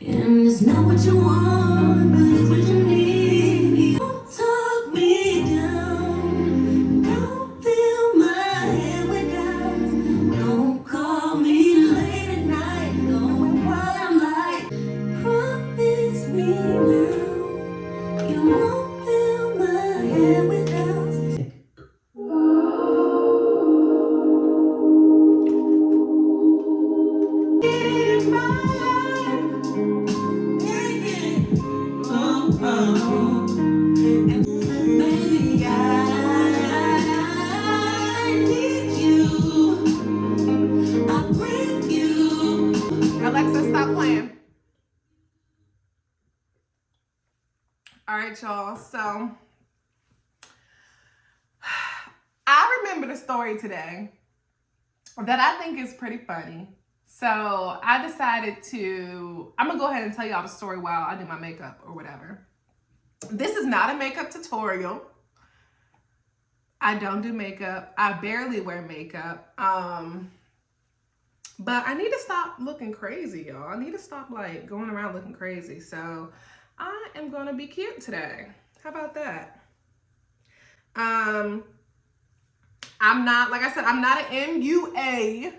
And it's not what you want, but it's what you need. Don't talk me down. Don't fill my head with doubts. Don't call me late at night, knowing why I'm like, promise me now. You won't fill my head with doubts. It's my life. Yeah, yeah. Oh, oh. And baby, I need you. I breathe you. Alexa, stop playing. All right, y'all. So I remember the story today that I think is pretty funny. So I decided I'm gonna go ahead and tell y'all the story while I do my makeup or whatever. This is not a makeup tutorial. I don't do makeup. I barely wear makeup. But I need to stop looking crazy, y'all. I need to stop like going around looking crazy. So I am gonna be cute today. How about that? I'm not, like I said, I'm not an MUA.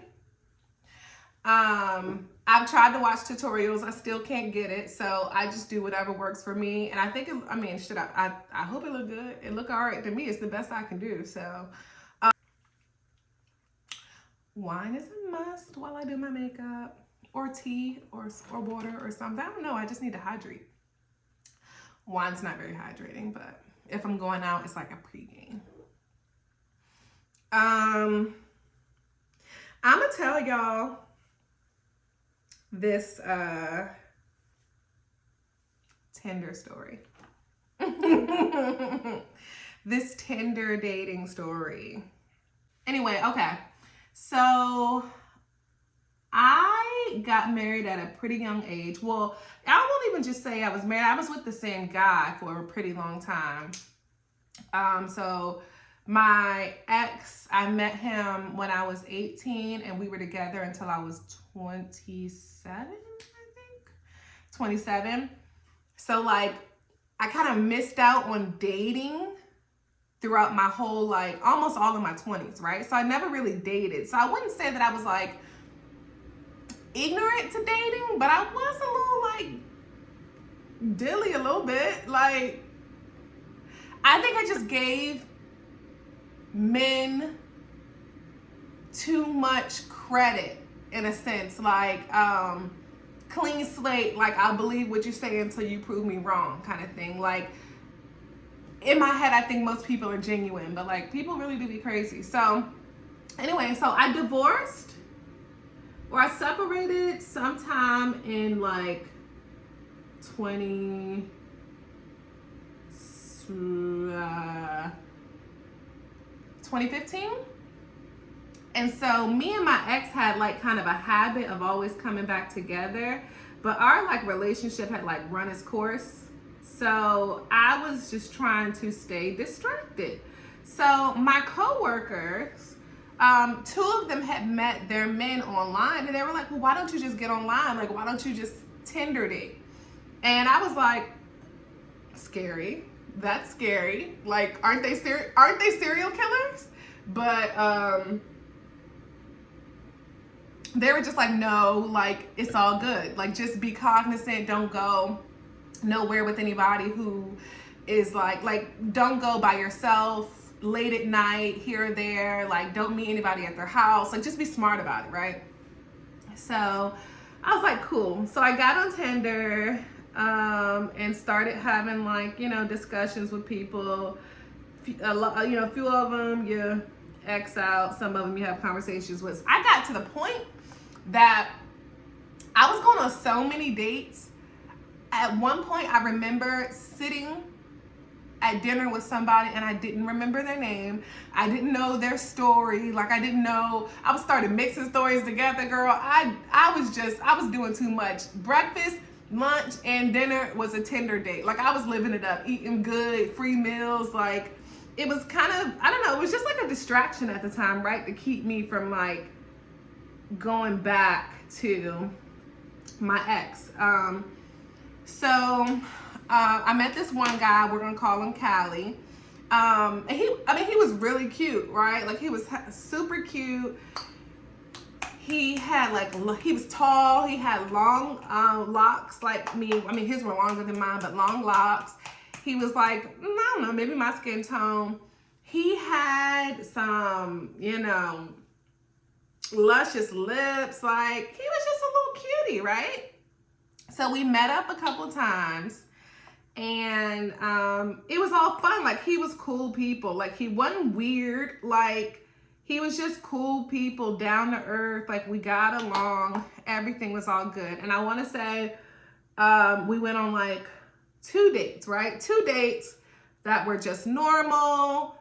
I've tried to watch tutorials. I still can't get it. So I just do whatever works for me. And I think, I hope it look good. It look all right to me. It's the best I can do. So wine is a must while I do my makeup, or tea or water or something. I don't know. I just need to hydrate. Wine's not very hydrating, but if I'm going out, it's like a pregame. I'm gonna tell y'all this Tinder story. This Tinder dating story. Anyway, okay. So I got married at a pretty young age. Well, I won't even just say I was married. I was with the same guy for a pretty long time. So my ex, I met him when I was 18 and we were together until I was 27, I think. 27. So like I kind of missed out on dating throughout my whole, like almost all of my 20s, right? So I never really dated. So I wouldn't say that I was like ignorant to dating, but I was a little like dilly a little bit. Like I think I just gave men too much credit in a sense, like clean slate, like I'll believe what you say until you prove me wrong kind of thing. Like in my head I think most people are genuine, but like people really do be crazy. So anyway, so I divorced, or I separated sometime in like 2015. And so me and my ex had like kind of a habit of always coming back together, but our like relationship had like run its course. So I was just trying to stay distracted. So my coworkers, two of them had met their men online, and they were like, well, why don't you just get online? Like, why don't you just Tinder date? And I was like, scary. That's scary. Like, aren't they serial killers? But they were just like, no, like it's all good. Like just be cognizant. Don't go nowhere with anybody who is like don't go by yourself late at night here or there. Like don't meet anybody at their house. Like just be smart about it, right? So I was like, cool. So I got on Tinder and started having like, discussions with people. A few of them you X out, some of them you have conversations with. I got to the point that I was going on so many dates. At one point, I remember sitting at dinner with somebody and I didn't remember their name. I didn't know their story. Like I was started mixing stories together, girl. I was doing too much. Breakfast, lunch, and dinner was a Tinder date. Like I was living it up, eating good, free meals. Like it was kind of, I don't know, it was just like a distraction at the time, right? To keep me from like going back to my ex. I met this one guy. We're gonna call him Callie. And he was really cute, right? Like he was super cute. He had he was tall. He had long locks like me. I mean, his were longer than mine, but long locks. He was like, I don't know, maybe my skin tone. He had some, luscious lips. Like he was just a little cutie, right? So we met up a couple times, and it was all fun. Like he was cool people. Like he wasn't weird. Like he was just cool people, down to earth. Like we got along. Everything was all good. And I want to say we went on like 2 dates, right? 2 dates that were just normal.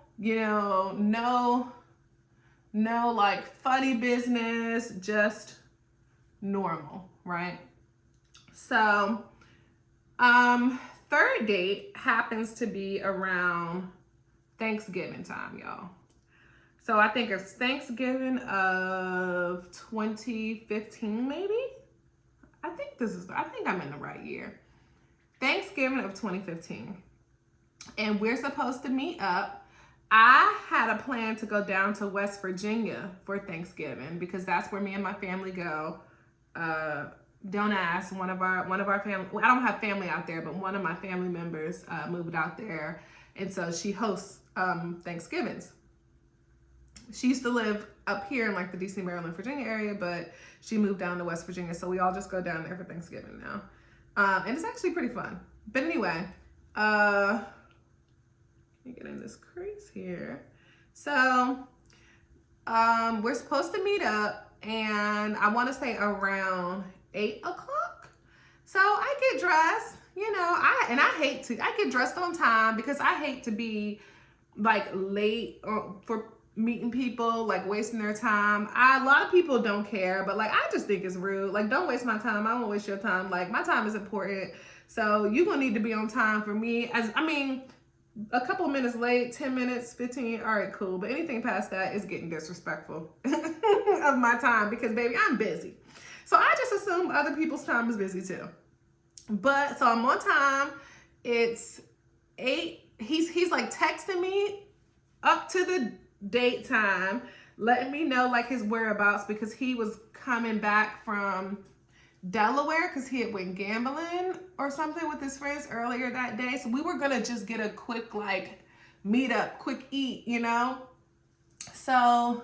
No like funny business, just normal, right? So, third date happens to be around Thanksgiving time, y'all. So I think it's Thanksgiving of 2015, maybe? I think I'm in the right year. Thanksgiving of 2015. And we're supposed to meet up. I had a plan to go down to West Virginia for Thanksgiving because that's where me and my family go. Don't ask. One of our family. Well, I don't have family out there, but one of my family members moved out there, and so she hosts Thanksgivings. She used to live up here in like the DC, Maryland, Virginia area, but she moved down to West Virginia, so we all just go down there for Thanksgiving now, and it's actually pretty fun. But anyway, let me get in this crease here. So we're supposed to meet up, and I want to say around 8 o'clock. So I get dressed, I get dressed on time because I hate to be like late for meeting people, like wasting their time. A lot of people don't care, but like I just think it's rude. Like, don't waste my time. I won't waste your time. Like, my time is important. So you're gonna need to be on time for me. A couple of minutes late, 10 minutes, 15, all right, cool. But anything past that is getting disrespectful of my time because, baby, I'm busy. So I just assume other people's time is busy too. But so I'm on time. It's 8. He's like texting me up to the date time, letting me know like his whereabouts because he was coming back from Delaware because he had went gambling or something with his friends earlier that day. So we were gonna just get a quick like meet up, quick eat, So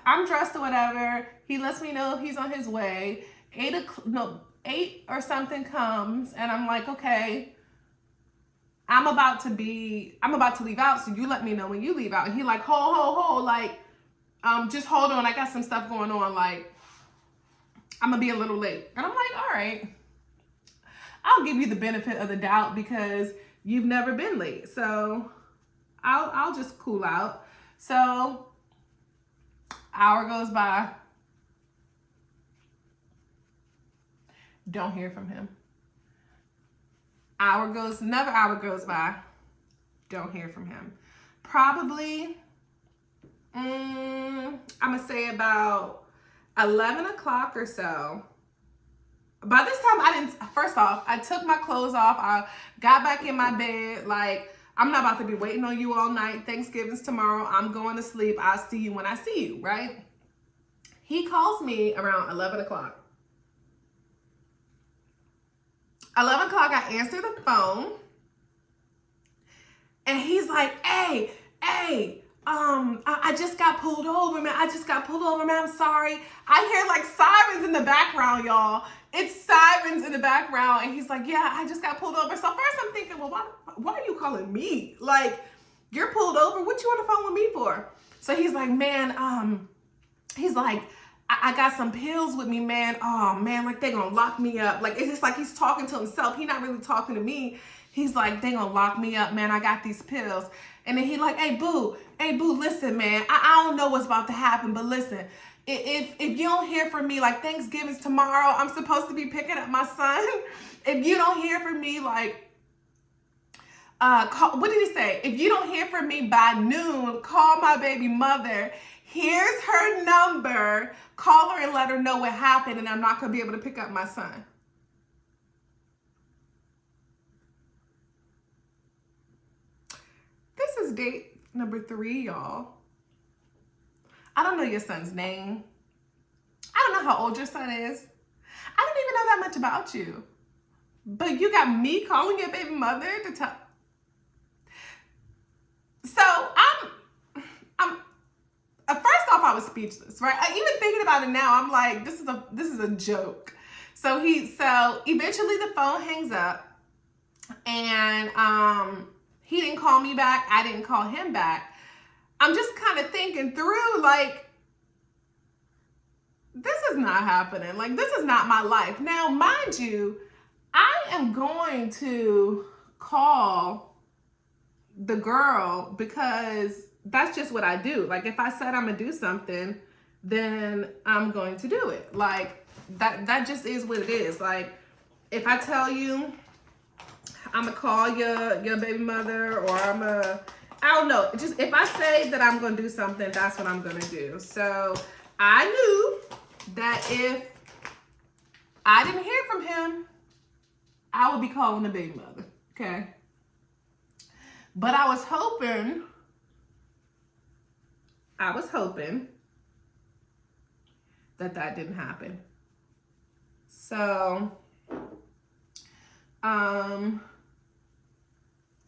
I'm dressed or whatever. He lets me know he's on his way. 8 or something comes, and I'm like, okay, I'm about to leave out, so you let me know when you leave out. And he like, hold, like, just hold on, I got some stuff going on, like, I'm gonna be a little late. And I'm like, all right, I'll give you the benefit of the doubt because you've never been late, so I'll just cool out. So hour goes by, don't hear from him. Another hour goes by, don't hear from him. Probably, I'm gonna say about 11 o'clock or so. By this time, first off, I took my clothes off. I got back in my bed. Like, I'm not about to be waiting on you all night. Thanksgiving's tomorrow. I'm going to sleep. I'll see you when I see you, right? He calls me around 11 o'clock. 11 o'clock, I answer the phone. And he's like, hey, I just got pulled over, man. I'm sorry. I hear like sirens in the background, y'all. It's sirens in the background. And he's like, yeah, I just got pulled over. So first I'm thinking, well, why are you calling me? Like, you're pulled over. What you on the phone with me for? So he's like, man, he's like, I got some pills with me, man. Oh, man, like, they gonna lock me up. Like, it's just like he's talking to himself. He's not really talking to me. He's like, they gonna lock me up, man. I got these pills. And then he like, hey, boo, listen, man. I don't know what's about to happen, but listen, if you don't hear from me, like, Thanksgiving's tomorrow, I'm supposed to be picking up my son. If you don't hear from me, like, what did he say? If you don't hear from me by noon, call my baby mother. Here's her number. Call her and let her know what happened, and I'm not going to be able to pick up my son. This is date number 3, y'all. I don't know your son's name. I don't know how old your son is. I don't even know that much about you. But you got me calling your baby mother to tell. So I'm first off, I was speechless, right? Even thinking about it now, I'm like, this is a joke. So eventually the phone hangs up, and he didn't call me back. I didn't call him back. I'm just kind of thinking through, like, this is not happening. Like, this is not my life. Now, mind you, I am going to call the girl because that's just what I do. Like, if I said I'm gonna do something, then I'm going to do it. Like, that just is what it is. Like, if I tell you I'm gonna call your baby mother, or I don't know. Just if I say that I'm gonna do something, that's what I'm gonna do. So I knew that if I didn't hear from him, I would be calling the baby mother. Okay. But I was hoping that didn't happen. So,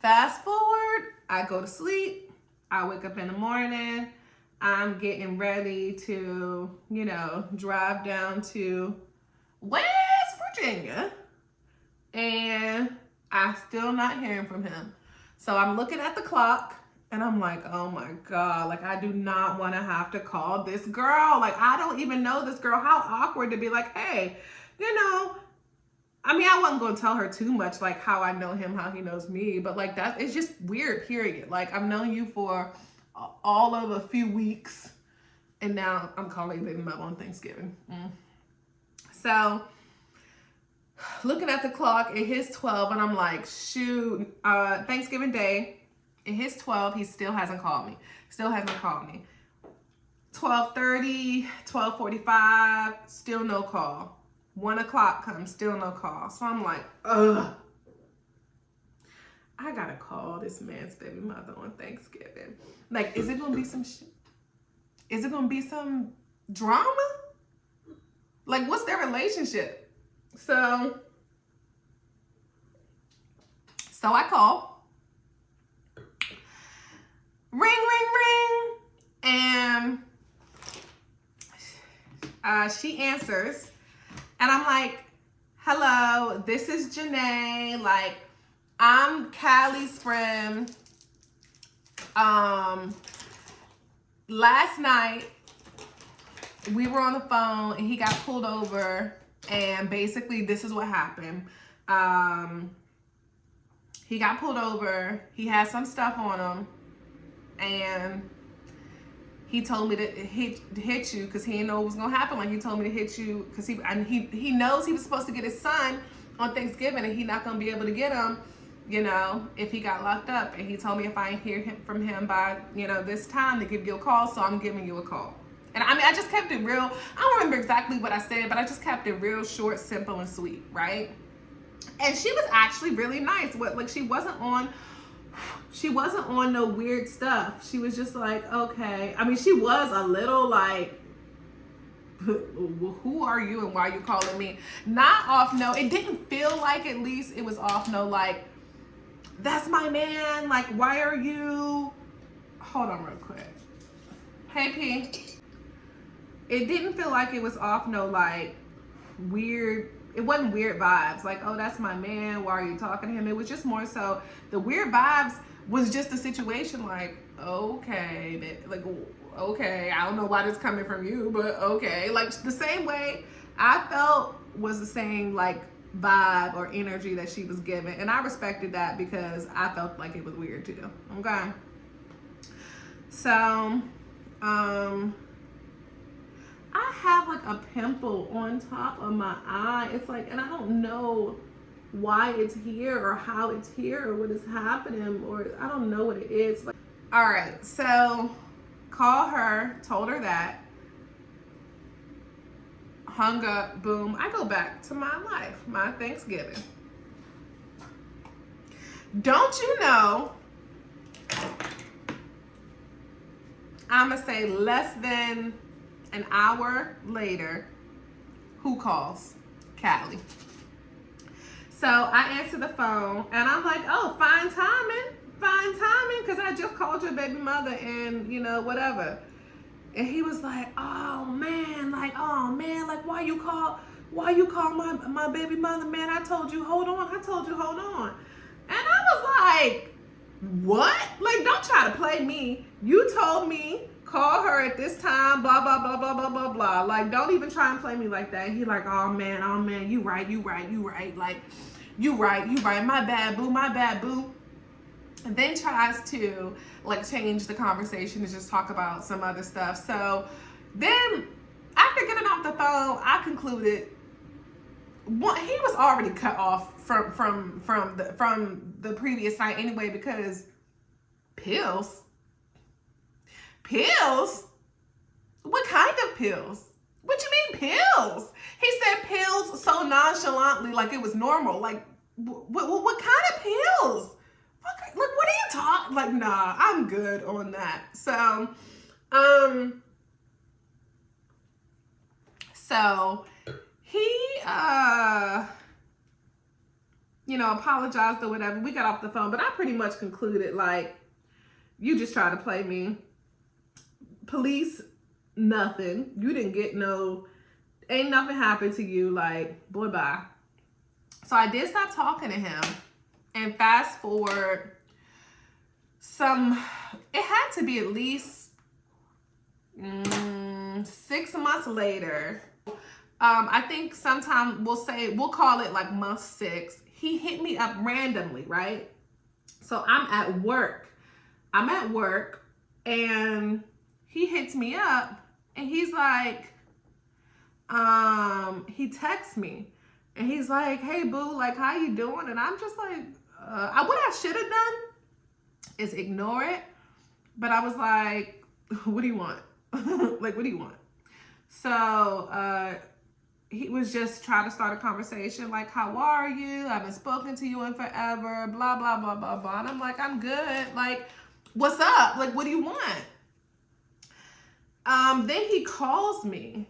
fast forward, I go to sleep. I wake up in the morning. I'm getting ready to, drive down to West Virginia. And I'm still not hearing from him. So I'm looking at the clock, and I'm like, oh my God, like, I do not want to have to call this girl. Like, I don't even know this girl. How awkward to be like, hey, I wasn't going to tell her too much, like, how I know him, how he knows me. But, like, that it's just weird, period. Like, I've known you for all of a few weeks, and now I'm calling baby mother on Thanksgiving. So, looking at the clock, it hits 12, and I'm like, shoot, Thanksgiving Day, it hits 12, he still hasn't called me. 12:30, 12:45, still no call. 1 o'clock comes, still no call. So I'm like, ugh. I gotta call this man's baby mother on Thanksgiving. Like, is it gonna be some shit? Is it gonna be some drama? Like, what's their relationship? So I call. Ring, ring, ring. And she answers. And I'm like, hello, this is Janae. Like, I'm Callie's friend. Last night, we were on the phone, and he got pulled over. And basically, this is what happened. He got pulled over. He had some stuff on him. And he told me to hit you because he didn't know what was going to happen. Like, he told me to hit you because he knows he was supposed to get his son on Thanksgiving, and he's not going to be able to get him, if he got locked up. And he told me if I didn't hear from him by, this time, to give you a call. So I'm giving you a call. And I just kept it real. I don't remember exactly what I said, but I just kept it real short, simple, and sweet, right? And she was actually really nice. She wasn't on no weird stuff. She was just like, okay. She was a little like, who are you and why are you calling me? Not off no. It didn't feel like, at least it was off no, like, that's my man. Like, why are you? Hold on real quick. Hey, P. It didn't feel like it was off no, like, weird. It wasn't weird vibes. Like, oh, that's my man. Why are you talking to him? It was just more so the weird vibes was just a situation like, okay, like, okay, I don't know why this coming from you, but okay. Like, the same way I felt was the same, like, vibe or energy that she was giving. And I respected that because I felt like it was weird too. Okay. So, I have like a pimple on top of my eye. It's like, and I don't know why it's here or how it's here or what is happening, or I don't know what it is. Like, all right, so Called her, told her that. Hung up, boom. I go back to my life, my Thanksgiving. Don't you know, I'm going to say less than an hour later, who calls? Callie. So I answer the phone and I'm like, oh, fine timing, because I just called your baby mother and, you know, whatever. And he was like, oh man, like why you call my baby mother, man? I told you hold on. And I was like, what? Like, don't try to play me. You told me call her at this time, blah blah blah blah blah blah blah. Like, don't even try and play me like that. And he like, oh man, you right. Like, you right. My bad, boo. And then tries to like change the conversation and just talk about some other stuff. So then after getting off the phone, I concluded he was already cut off from the previous night anyway, because pills? What kind of pills? What you mean pills? He said pills so nonchalantly, like it was normal. Like, what kind of pills? Like, what are you talking? Like, nah, I'm good on that. So he, you know, apologized or whatever. We got off the phone, but I pretty much concluded, like, you just tried to play me. Police, nothing. You didn't get ain't nothing happened to you. Like, boy, bye. So I did stop talking to him. And fast forward it had to be at least 6 months later. I think sometime we'll call it like month 6. He hit me up randomly, right? So I'm at work and he hits me up and he's like, he texts me and he's like, hey boo, like, how you doing? And I'm just like, what I should have done is ignore it. But I was like, what do you want? Like, what do you want? So he was just trying to start a conversation like, how are you? I haven't spoken to you in forever, blah, blah, blah, blah, blah. And I'm like, I'm good. Like, what's up? Like, what do you want? Then he calls me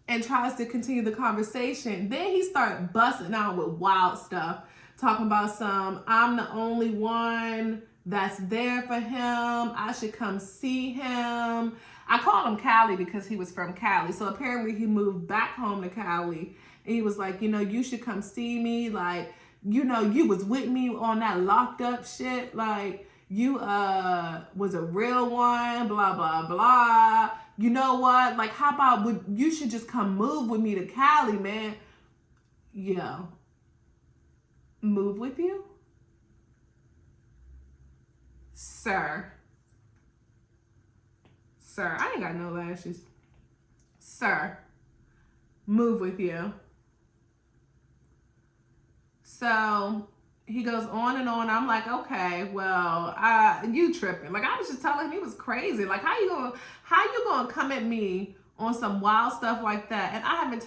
and tries to continue the conversation. Then he started busting out with wild stuff, talking about I'm the only one that's there for him. I should come see him. I called him Cali because he was from Cali. So apparently he moved back home to Cali. And he was like, you know, you should come see me. Like, you know, you was with me on that locked up shit. Like, you was a real one, blah, blah, blah. You know what? Like, how about you should just come move with me to Cali, man. Yo. Move with you? Sir, I ain't got no lashes. Sir, move with you. So he goes on and on. I'm like, okay, well, you tripping. Like, I was just telling him he was crazy. Like, how you gonna come at me on some wild stuff like that? And I haven't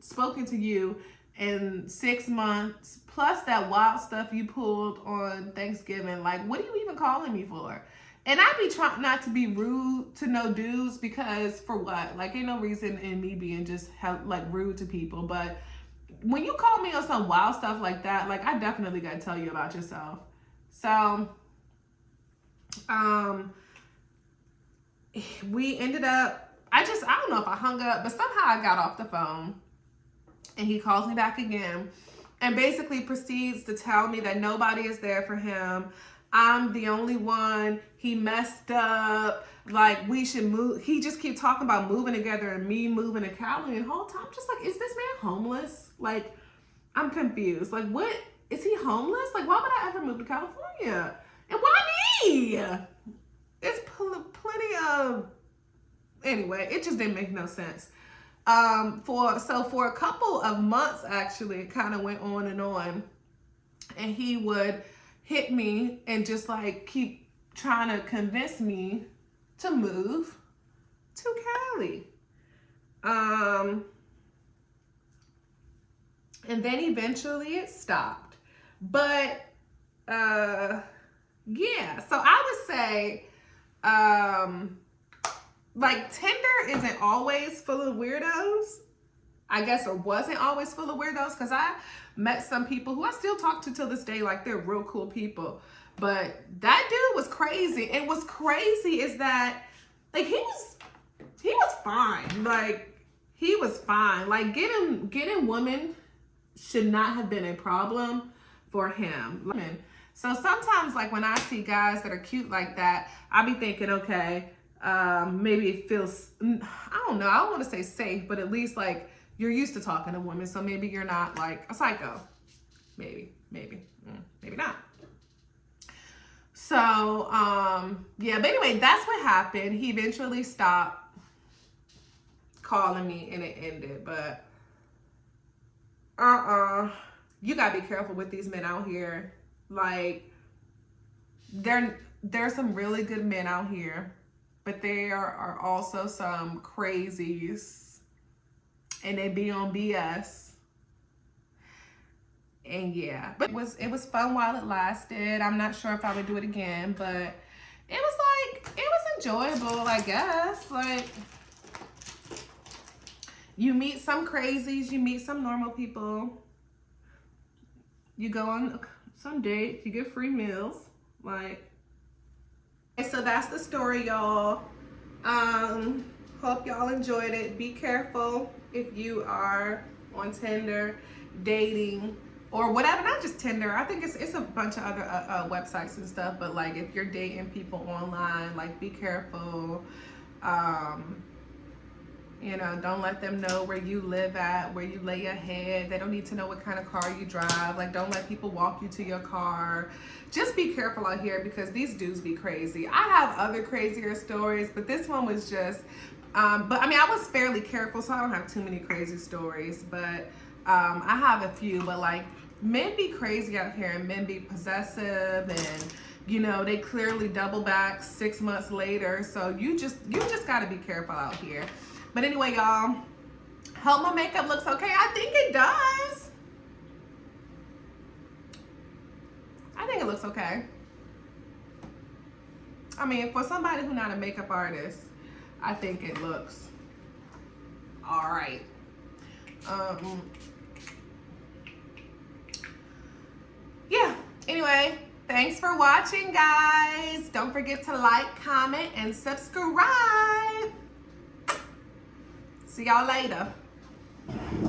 spoken to you in 6 months, plus that wild stuff you pulled on Thanksgiving. Like, what are you even calling me for? And I be trying not to be rude to no dudes, because for what? Like, ain't no reason in me being just like rude to people. But when you call me on some wild stuff like that, like, I definitely gotta tell you about yourself. So we ended up, I don't know if I hung up, but somehow I got off the phone. And he calls me back again and basically proceeds to tell me that nobody is there for him. I'm the only one. He messed up. Like, we should move. He just keeps talking about moving together and me moving to Cali. And the whole time, I'm just like, is this man homeless? Like, I'm confused. Like, what? Is he homeless? Like, why would I ever move to California? And why me? It's plenty of... Anyway, it just didn't make no sense. For a couple of months, actually, it kind of went on. And he would hit me and just like keep trying to convince me to move to Cali. And then eventually it stopped. But yeah, so I would say like Tinder isn't always full of weirdos, I guess, or wasn't always full of weirdos, because I met some people who I still talk to till this day, like they're real cool people. But that dude was crazy. And what's crazy is that like he was fine. Like he was fine. Like getting women should not have been a problem for him. So sometimes like when I see guys that are cute like that, I be thinking, okay, maybe it feels, I don't know, I don't want to say safe, but at least like you're used to talking to women, so maybe you're not like a psycho. Maybe not. So, yeah, but anyway, that's what happened. He eventually stopped calling me and it ended, but you gotta be careful with these men out here. Like, there's some really good men out here, but there are also some crazies, and they be on BS. And yeah, but it was fun while it lasted. I'm not sure if I would do it again, but it was enjoyable, I guess. Like, you meet some crazies, you meet some normal people, you go on some dates, you get free meals. Like, so that's the story, y'all. Hope y'all enjoyed it. Be careful if you are on Tinder, dating, or whatever. Not just Tinder. I think it's a bunch of other websites and stuff. But like if you're dating people online, like be careful. You know, don't let them know where you live at, where you lay your head. They don't need to know what kind of car you drive. Like, don't let people walk you to your car. Just be careful out here because these dudes be crazy. I have other crazier stories, but this one was just, but I mean, I was fairly careful, so I don't have too many crazy stories, but I have a few. But like, men be crazy out here, and men be possessive, and you know, they clearly double back 6 months later. So you just got to be careful out here. But anyway, y'all, hope my makeup looks okay. I think it does. I think it looks okay. I mean, for somebody who's not a makeup artist, I think it looks all right. Yeah, anyway, thanks for watching, guys. Don't forget to like, comment, and subscribe. See y'all later.